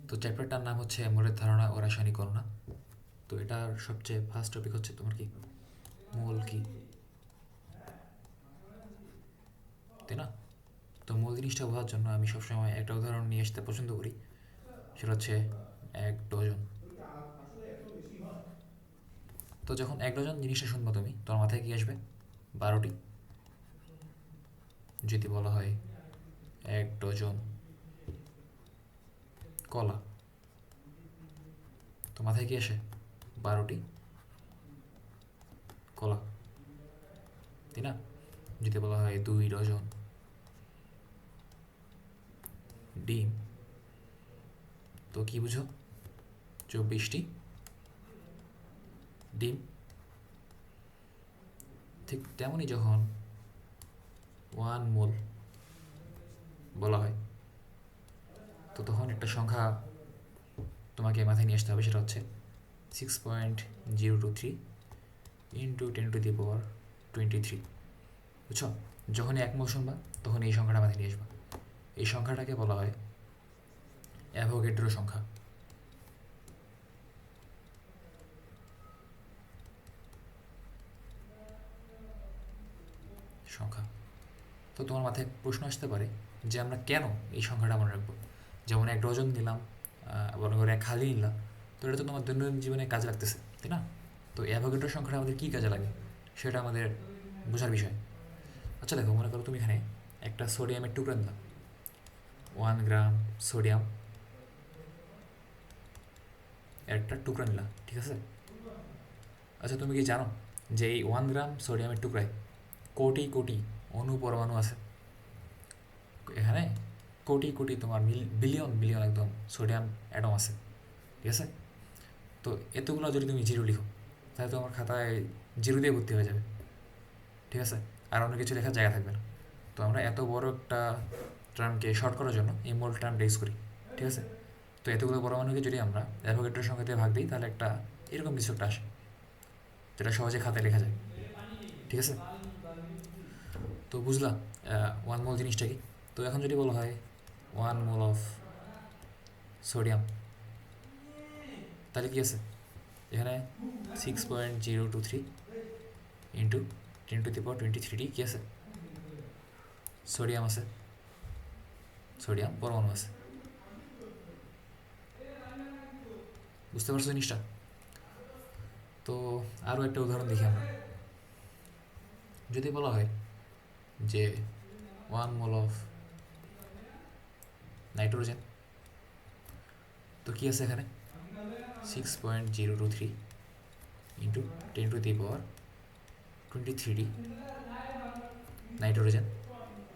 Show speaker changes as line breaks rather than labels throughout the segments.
তো চ্যাপ্টারটার নাম হচ্ছে মোলের ধারণা ও রাসায়নিক গণনা। তো এটার সবচেয়ে ফার্স্ট টপিক হচ্ছে তোমার কি মোল কি, তাই না? তো মূল জিনিসটা বোঝার জন্য আমি সবসময় একটা উদাহরণ নিয়ে আসতে পছন্দ করি, সেটা হচ্ছে 1 ডজন। তো যখন 1 ডজন জিনিসটা শুনবো তুমি, তোমার মাথায় কি আসবে? 12টি। যদি বলা হয় 1 ডজন কলা, তো মাথায় কি আসে? 12টি কলা, তাই না? যদি বলা হয় 2 ডজন ডিম, তো কি বুঝো? 24টি ডিম। ঠিক তেমনই যখন 1 মোল বলা হয়, তো তখন একটা সংখ্যা তোমাকে মাথায় নিয়ে আসতে হবে, সেটা হচ্ছে 6.023 ইন্টু 10⁻23। বুঝছো? যখনই 1 মোল শুনবা তখন এই সংখ্যাটা মাথায় নিয়ে আসবা। এই সংখ্যাটাকে বলা হয় অ্যাভোগাড্রো সংখ্যা। সংখ্যা। তো তোমার মাথায় প্রশ্ন আসতে পারে যে আমরা কেন এই সংখ্যাটা মনে রাখবো? যেমন 1 ডজন নিলাম, মনে করে 1 খালি নিলাম, তো এটা তো তোমার দৈনন্দিন জীবনে কাজে লাগতেছে, তাই না? তো অ্যাভোগাড্রো সংখ্যাটা আমাদের কী কাজে লাগে সেটা আমাদের বোঝার বিষয়। আচ্ছা দেখো, মনে করো তুমি এখানে একটা সোডিয়ামের টুকরা নিলাম, 1 গ্রাম সোডিয়াম একটা টুকরা নিলাম, ঠিক আছে? আচ্ছা তুমি কি জানো যে এই 1 গ্রাম সোডিয়ামের টুকরায় কোটি কোটি অণু পরমাণু আছে? এখানে কোটি কোটি তোমার বিলিয়ন বিলিয়ন একদম সোডিয়াম অ্যাটম আছে, ঠিক আছে? তো এতগুলো যদি তুমি জিরো লিখো, তাহলে তোমার খাতায় জিরো দিয়ে ভর্তি হয়ে যাবে, ঠিক আছে? আর অন্য কিছু লেখার জায়গা থাকবে না। তো আমরা এত বড় একটা টার্মকে শর্ট করার জন্য এই মোল টার্মটা ইউজ করি, ঠিক আছে? তো এতগুলো পরমাণুকে যদি আমরা অ্যাভোগাড্রোর সংখ্যা দিয়ে ভাগ দিই, তাহলে একটা এরকম কিছু একটা আসে, যেটা সহজে খাতায় লেখা যায়, ঠিক আছে? তো বুঝলাম 1 মোল জিনিসটা কি। তো এখন যদি বলা হয় 1 মোল অফ সোডিয়াম, তাহলে কি আছে এখানে? 6.023 ইন্টু 10⁻23 কি আছে? সোডিয়াম আছে, সোডিয়াম পরমাণু আছে। বুঝতে পারছো জিনিসটা? তো আরও একটা উদাহরণ দেখি আমরা। যদি বলা হয় যে 1 মোল অফ নাইট্রোজেন, তো কি আছে এখানে? 6.023 ইন্টু 10⁻23 নাইট্রোজেন।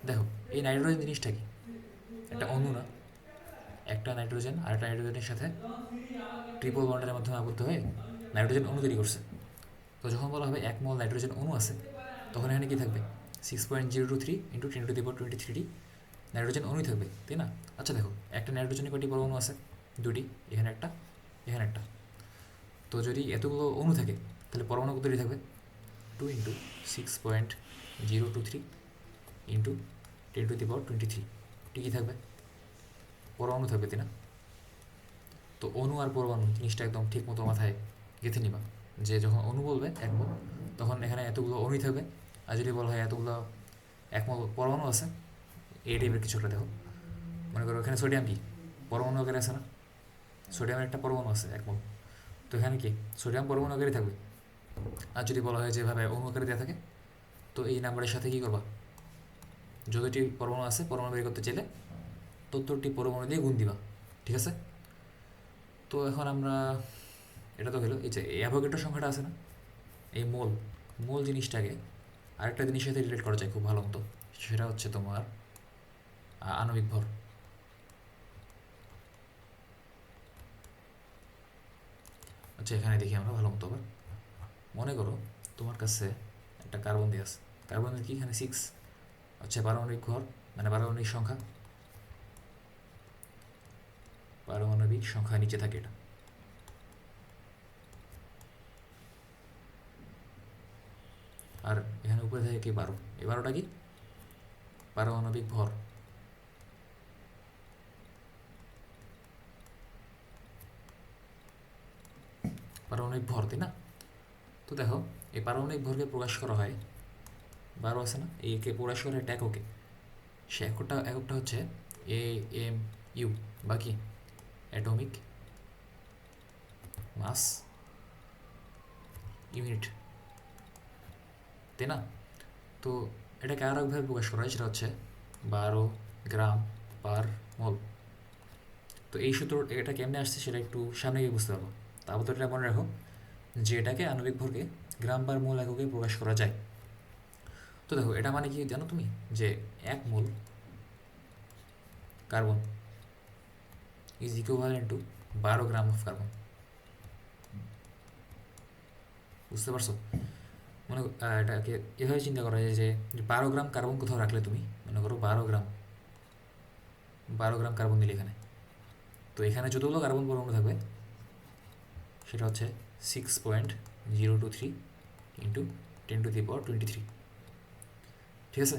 দেখো, এই নাইট্রোজেন জিনিসটা কি? একটা অণু না? একটা নাইট্রোজেন আর একটা নাইট্রোজেনের সাথে ট্রিপল বন্ডের মাধ্যমে আবদ্ধ হয়ে নাইট্রোজেন অণু তৈরি করছে। তো যখন বলা হবে 1 মোল নাইট্রোজেন অণু আছে, তখন এখানে কি থাকবে? 6.023 ইন্টু 10⁻23 নাইট্রোজেন অণুই থাকবে, তাই না? আচ্ছা দেখো, একটা নাইট্রোজেনে কয়টি পরমাণু আছে? 2টি। এখানে একটা, এখানে একটা। তো যদি এতগুলো অণু থাকে, তাহলে পরমাণু কতটি থাকবে? 2 ইন্টু 6.023 ইন্টু 10⁻23 ঠিকই থাকবে, পরমাণু থাকবে, তাই না? তো অণু আর পরমাণু জিনিসটা একদম ঠিক মতো মাথায় গেঁথে নিবা, যে যখন অণু বলবে 1 মোল, তখন এখানে এতগুলো অণুই থাকবে। আর যদি বলা হয় এতগুলো 1 মোল পরমাণু আছে, এই টাইপের কিছু একটা দেখো। মনে করো এখানে সোডিয়াম কি পরমাণু আকারে আছে না? সোডিয়ামের একটা পরমাণু আছে 1 মোল, তো এখানে কি সোডিয়াম পরমাণু আকারে থাকবে। আর যদি বলা হয় যেভাবে অণু আকারে দেওয়া থাকে, তো এই নাম্বারের সাথে কী করবা? যতটি পরমাণু আছে পরমাণু বের করতে চাইলে ততটি পরমাণু দিয়ে গুণ দিবা, ঠিক আছে? তো এখন আমরা, এটা তো হলো এই যে অ্যাভোগাড্রো সংখ্যাটা আছে না, এই মোল, মোল জিনিসটাকে আরেকটা জিনিসের সাথে রিলেট করা যায় খুব ভালো মতো, সেটা হচ্ছে তোমার আণবিক ভর। আচ্ছা এখানে দেখি আমরা ভালো মতো আবার। মনে করো তোমার কাছে একটা কার্বন দিয়ে আছে, কার্বনের কি এখানে 6 হচ্ছে পারমাণবিক ভর, মানে পারমাণবিক সংখ্যা, পারমাণবিক সংখ্যা নিচে থাকে এটা। আর এখানে উপরে থাকে কি 12, এই 12টা কি? পারমাণবিক ভর। পারমাণবিক ভর, তাই না? তো দেখো, এই পারমাণবিক ভরকে প্রকাশ করা হয়, বারো আছে না, একে প্রকাশ করা হয় এককে। সে এককটা হচ্ছে AMU, বাকি অ্যাটমিক মাস ইউনিট, তাই না? তো এটাকে আর একভাবে প্রকাশ করা হয়, সেটা হচ্ছে 12 গ্রাম/মোল। তো এই সূত্র এটা কেমনে আসছে সেটা একটু সামনে গিয়ে বুঝতে পারবো। তারপর তো এটা মনে রাখো যে এটাকে আণবিক ভরকে গ্রাম/মোল এককে প্রকাশ করা যায়। তো দেখো, এটা মানে কি জানো তুমি, যে 1 মোল carbon is equivalent to 12 gram of carbon. বুঝতে পারছো? মনে এটাকে এভাবে চিন্তা করা যায় যে 12 গ্রাম কার্বন কোথাও রাখলে তুমি, মনে করো 12 গ্রাম কার্বন দিলে এখানে, তো এখানে যতগুলো কার্বন পরমাণু থাকবে সেটা হচ্ছে 6.023 ইন্টু 10⁻23। ঠিক আছে?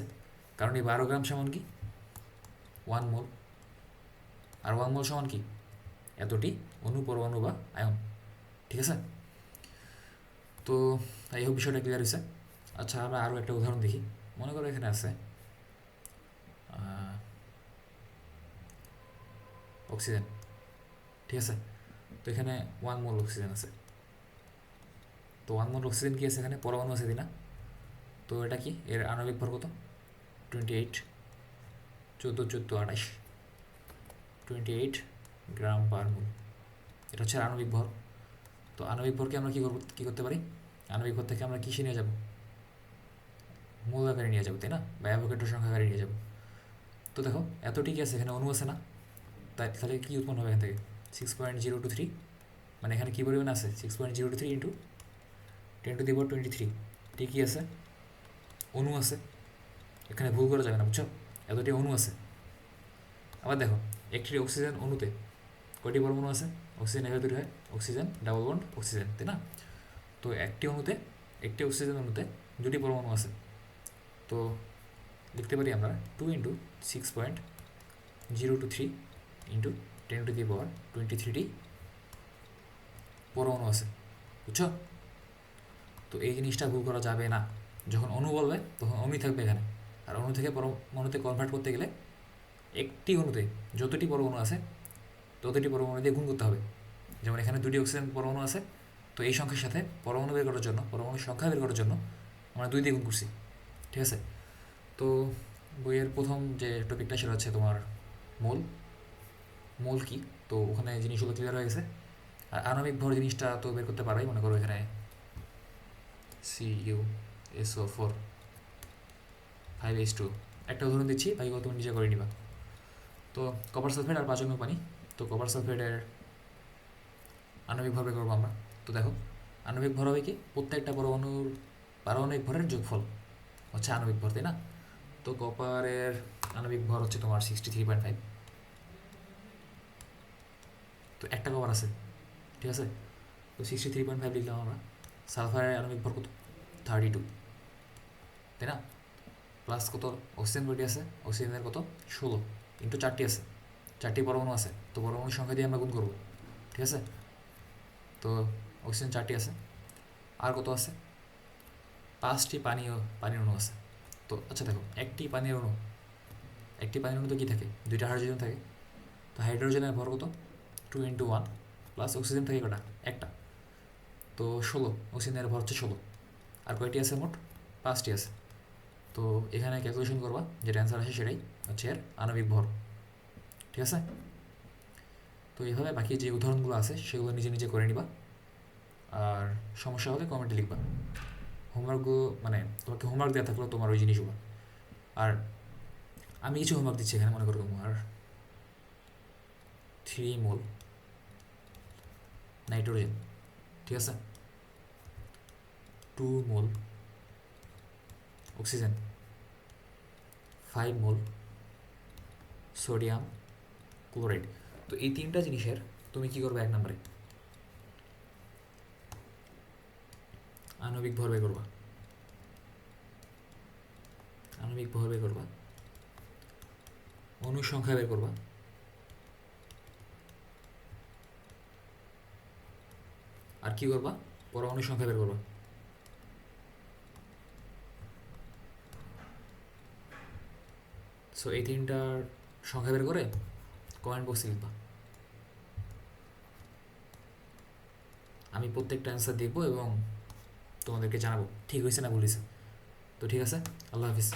কারণ এই 12 গ্রাম সমান কি 1 মোল, আর 1 মোল সমান কি এতটি অণু, পরমাণু বা আয়ন। ঠিক আছে? তো এই হোক বিষয়টা ক্লিয়ার হয়েছে। আচ্ছা, আমরা আরও একটা উদাহরণ দেখি। মনে করো এখানে আছে অক্সিজেন। ঠিক আছে? তো এখানে 1 মোল অক্সিজেন আছে। তো 1 মোল অক্সিজেন কি আছে, এখানে পরমাণু আছে, তাই না? তো এটা কি, এর আণবিক ভর কত? 28, 14, 14, 28, 28 গ্রাম/মোল। এটা হচ্ছে আণবিক ভর। তো আণবিক ভরকে আমরা কী করতে পারি? আণবিক ভর থেকে আমরা কিসে নিয়ে যাব? মূল আকারে নিয়ে যাবো, তাই না? বা অ্যাভোগাড্রো সংখ্যা আকারে নিয়ে যাবো। তো দেখো, এত ঠিক আছে, এখানে অণু আছে না, তাহলে কী উৎপন্ন হবে এখান থেকে? 6.023, মানে এখানে কী পরিমাণ আছে? 6.023 ইন্টু 10⁻23। ঠিকই আছে, অণু আছে, এখানে ভুল করা যাবে না, বুঝছো? এতটি অণু আছে। আবার দেখো, একটি অক্সিজেন অণুতে কয়টি পরমাণু আছে? অক্সিজেন এভাবে তৈরি হয়, অক্সিজেন ডাবল বন্ড অক্সিজেন, তাই না? তো একটি অক্সিজেন অণুতে 2টি পরমাণু আছে। তো লিখতে পারি আমরা 2 ইন্টু 6.023 ইন্টু 10⁻23টি পরমাণু আছে, বুঝছো? তো এই জিনিসটা ভুল করা যাবে না। যখন অণু বলবে তখন অণুই থাকবে এখানে, আর অণু থেকে পরমাণুতে কনভার্ট করতে গেলে একটি অণুতে যতটি পরমাণু আছে ততটি পরমাণু দিয়ে গুণ করতে হবে। যেমন এখানে 2টি অক্সিজেন পরমাণু আছে, তো এই সংখ্যার সাথে পরমাণুর সংখ্যা বের করার জন্য আমরা 2 দিয়ে গুণ করছি। ঠিক আছে? তো বইয়ের প্রথম যে টপিকটা সেটা হচ্ছে তোমার মোল কি, তো ওখানে জিনিসগুলো ক্লিয়ার হয়ে গেছে। আর আণবিক ভর জিনিসটা তো বের করতে পারাই। মনে করো এখানে CuSO4 5H2, একটা উদাহরণ দিচ্ছি, বাকিগুলো তুমি নিজে করে নিবা। তো কপার সালফেট আর 5 পানি। তো কপার সালফেটের আণবিক ভর বের করবো আমরা। তো দেখো, আণবিক ভর হবে কি, প্রত্যেকটা পরমাণুর পারমাণবিক ভরের যোগফল হচ্ছে আণবিক ভর, তাই না? তো কপারের আণবিক ভর হচ্ছে তোমার 63.5। তো একটা কপার আছে, ঠিক আছে? তো 63.5 লিখলাম আমরা। সালফারের আণবিক ভর কত? 32, তাই না? প্লাস কত অক্সিজেন কয়টি আছে? অক্সিজেনের কত? 16 ইন্টু 4টি আছে, 4টি পরমাণু আছে, তো পরমাণুর সংখ্যা দিয়ে আমরা গুণ করবো। ঠিক আছে? তো অক্সিজেন 4টি আছে, আর কত আছে? 5টি পানির অণু আছে। তো আচ্ছা দেখো, একটি পানির অণুতে কী থাকে? 2টা হাইড্রোজেন থাকে। তো হাইড্রোজেনের ভর কত? 2 ইন্টু 1, প্লাস অক্সিজেন থাকে কটা? একটা। তো 16, অক্সিজেনের ভর হচ্ছে 16। আর কয়টি আছে মোট? 5টি আছে। তো এখানে ক্যালকুলেশন করবা, যেটা অ্যান্সার আসে সেটাই হচ্ছে এর আণবিক ভর। ঠিক আছে? তো এইভাবে বাকি যে উদাহরণগুলো আছে সেগুলো নিজে নিজে করে নিবা, আর সমস্যা হলে কমেন্টে লিখবা। হোমওয়ার্কগুলো মানে তোমাকে হোমওয়ার্ক দেওয়া থাকলো তোমার ওই জিনিসগুলো। আর আমি কিছু হোমওয়ার্ক দিচ্ছি এখানে। মনে করো তোমার 3 মোল নাইট্রোজেন, ঠিক আছে, 2 মোল অক্সিজেন, 5 মোল সোডিয়াম ক্লোরাইড। তো এই 3টা জিনিসের তুমি কি করবে? 1 নম্বরে আণবিক ভর বের করবা। অণুর সংখ্যা বের করবা, আর কি করবা, পরমাণুর সংখ্যা বের করবা। সো এই তিনটার সংখ্যা বের করে কমেন্ট বক্সে লিখবা। আমি প্রত্যেকটা অ্যান্সার দেখবো এবং তোমাদেরকে জানাবো ঠিক হয়েছে না ভুল হয়েছে। তো ঠিক আছে, আল্লাহ হাফিজ।